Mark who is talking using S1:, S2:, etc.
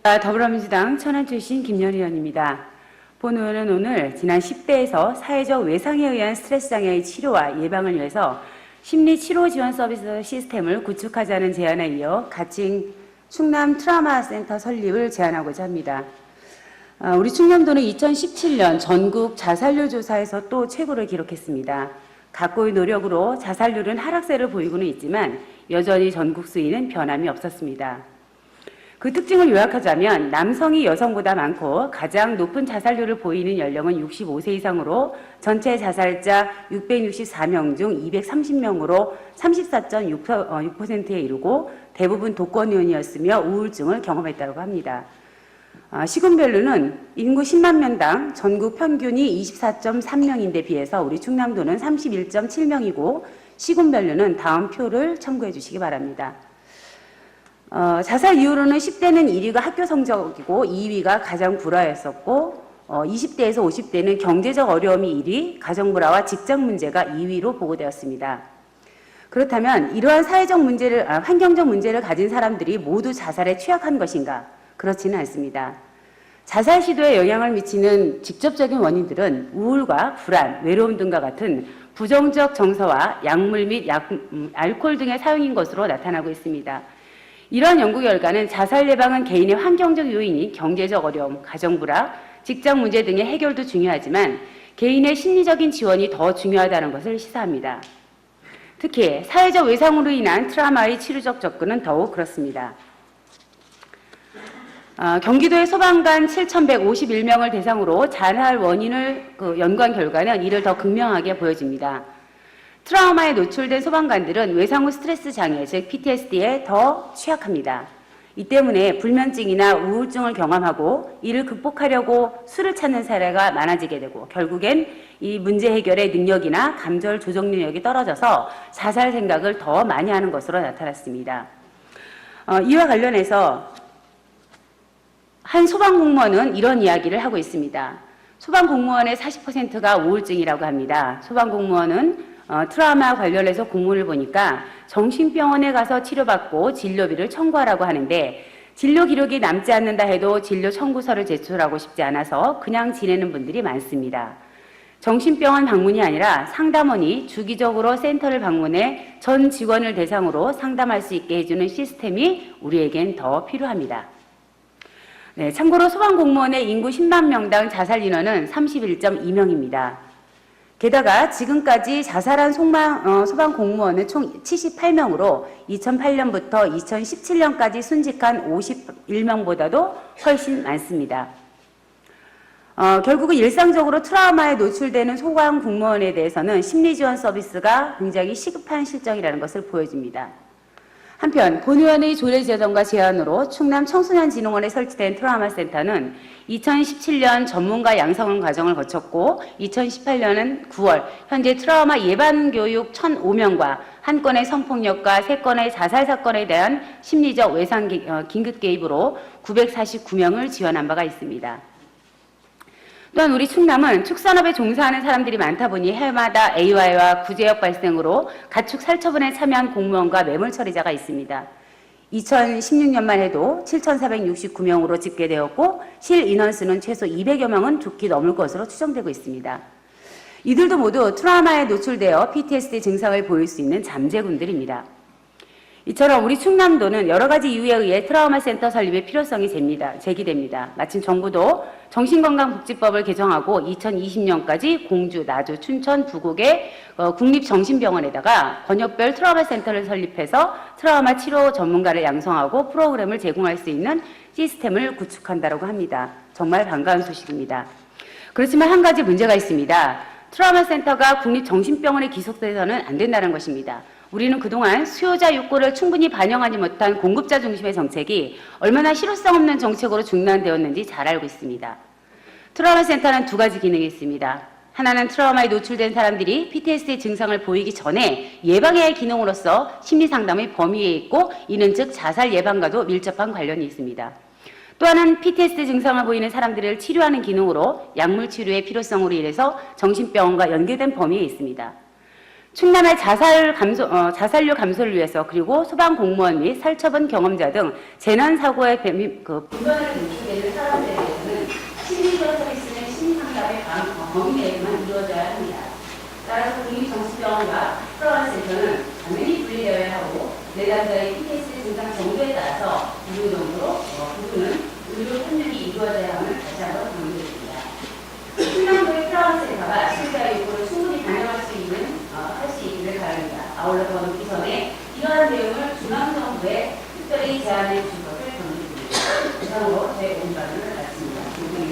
S1: 더불어민주당 천안 출신 김연희 의원입니다. 본 의원은 오늘 지난 10대에서 사회적 외상에 의한 스트레스 장애의 치료와 예방을 위해서 심리 치료 지원 서비스 시스템을 구축하자는 제안에 이어 가칭 충남 트라우마 센터 설립을 제안하고자 합니다. 우리 충남도는 2017년 전국 자살률 조사에서 또 최고를 기록했습니다. 각고의 노력으로 자살률은 하락세를 보이고는 있지만 여전히 전국 수위는 변함이 없었습니다. 그 특징을 요약하자면 남성이 여성보다 많고 가장 높은 자살률을 보이는 연령은 65세 이상으로 전체 자살자 664명 중 230명으로 34.6%에 이르고 대부분 독거노인이었으며 우울증을 경험했다고 합니다. 시군별로는 인구 10만 명당 전국 평균이 24.3명인데 비해서 우리 충남도는 31.7명이고 시군별로는 다음 표를 참고해 주시기 바랍니다. 자살 이후로는 10대는 1위가 학교 성적이고 2위가 가정 불화였었고 20대에서 50대는 경제적 어려움이 1위, 가정 불화와 직장 문제가 2위로 보고되었습니다. 그렇다면 이러한 사회적 문제를, 환경적 문제를 가진 사람들이 모두 자살에 취약한 것인가? 그렇지는 않습니다. 자살 시도에 영향을 미치는 직접적인 원인들은 우울과 불안, 외로움 등과 같은 부정적 정서와 약물 및 알코올 등의 사용인 것으로 나타나고 있습니다. 이러한 연구 결과는 자살 예방은 개인의 환경적 요인인 경제적 어려움, 가정 불화, 직장 문제 등의 해결도 중요하지만 개인의 심리적인 지원이 더 중요하다는 것을 시사합니다. 특히 사회적 외상으로 인한 트라우마의 치료적 접근은 더욱 그렇습니다. 경기도의 소방관 7,151명을 대상으로 자살 원인을 연구한 결과는 이를 더 극명하게 보여집니다. 트라우마에 노출된 소방관들은 외상 후 스트레스 장애, 즉 PTSD에 더 취약합니다. 이 때문에 불면증이나 우울증을 경험하고 이를 극복하려고 술을 찾는 사례가 많아지게 되고 결국엔 이 문제 해결의 능력이나 감정 조정 능력이 떨어져서 자살 생각을 더 많이 하는 것으로 나타났습니다. 이와 관련해서 한 소방공무원은 이런 이야기를 하고 있습니다. 소방공무원의 40%가 우울증이라고 합니다. 소방공무원은 트라우마 관련해서 공문을 보니까 정신병원에 가서 치료받고 진료비를 청구하라고 하는데 진료 기록이 남지 않는다 해도 진료 청구서를 제출하고 싶지 않아서 그냥 지내는 분들이 많습니다. 정신병원 방문이 아니라 상담원이 주기적으로 센터를 방문해 전 직원을 대상으로 상담할 수 있게 해주는 시스템이 우리에겐 더 필요합니다. 네, 참고로 소방공무원의 인구 10만 명당 자살 인원은 31.2명입니다. 게다가 지금까지 자살한 소방공무원은 총 78명으로 2008년부터 2017년까지 순직한 51명보다도 훨씬 많습니다. 결국은 일상적으로 트라우마에 노출되는 소방공무원에 대해서는 심리지원 서비스가 굉장히 시급한 실정이라는 것을 보여줍니다. 한편 본 의원의 조례제정과 제안으로 충남 청소년진흥원에 설치된 트라우마 센터는 2017년 전문가 양성 과정을 거쳤고 2018년은 9월 현재 트라우마 예방 교육 1,005명과 한 건의 성폭력과 3건의 자살 사건에 대한 심리적 외상 긴급 개입으로 949명을 지원한 바가 있습니다. 또한 우리 충남은 축산업에 종사하는 사람들이 많다 보니 해마다 AY와 구제역 발생으로 가축 살처분에 참여한 공무원과 매물 처리자가 있습니다. 2016년만 해도 7,469명으로 집계되었고 실 인원수는 최소 200여 명은 좋게 넘을 것으로 추정되고 있습니다. 이들도 모두 트라우마에 노출되어 PTSD 증상을 보일 수 있는 잠재군들입니다. 이처럼 우리 충남도는 여러 가지 이유에 의해 트라우마 센터 설립의 필요성이 제기됩니다. 마침 정부도 정신건강복지법을 개정하고 2020년까지 공주, 나주, 춘천, 부곡의 국립정신병원에다가 권역별 트라우마 센터를 설립해서 트라우마 치료 전문가를 양성하고 프로그램을 제공할 수 있는 시스템을 구축한다고 합니다. 정말 반가운 소식입니다. 그렇지만 한 가지 문제가 있습니다. 트라우마 센터가 국립정신병원에 기속돼서는 안 된다는 것입니다. 우리는 그동안 수요자 욕구를 충분히 반영하지 못한 공급자 중심의 정책이 얼마나 실효성 없는 정책으로 중단되었는지 잘 알고 있습니다. 트라우마 센터는 두 가지 기능이 있습니다. 하나는 트라우마에 노출된 사람들이 PTSD 증상을 보이기 전에 예방해야 할 기능으로서 심리상담의 범위에 있고 이는 즉 자살 예방과도 밀접한 관련이 있습니다. 또 하나는 PTSD 증상을 보이는 사람들을 치료하는 기능으로 약물 치료의 필요성으로 인해서 정신병원과 연계된 범위에 있습니다. 충남의 자살률 감소를 위해서 그리고 소방공무원 및 살처분 경험자 등 재난사고에 분변을 노출되는 사람들에 대해서는 심리지원 서비스는 심리상담의 범위 내에만 이루어져야 합니다. 따라서 국립정신병원과 프라원센터는 당연히 분리되어야 하고 내담자의 PTSD 증상 정도에 따라서 부분은 의료 협력이 이루어져야 함을 다시 한번 강조드립니다. 충남도의 프라원센터가 실자 요구를 충분히 반영할 수 있기를 바랍니다. 아울러 더 늦기 전에 이러한 내용을 중앙정부에 특별히 제안해 주실 것을 강조드립니다. 이상으로 제 5분간을 마칩니다.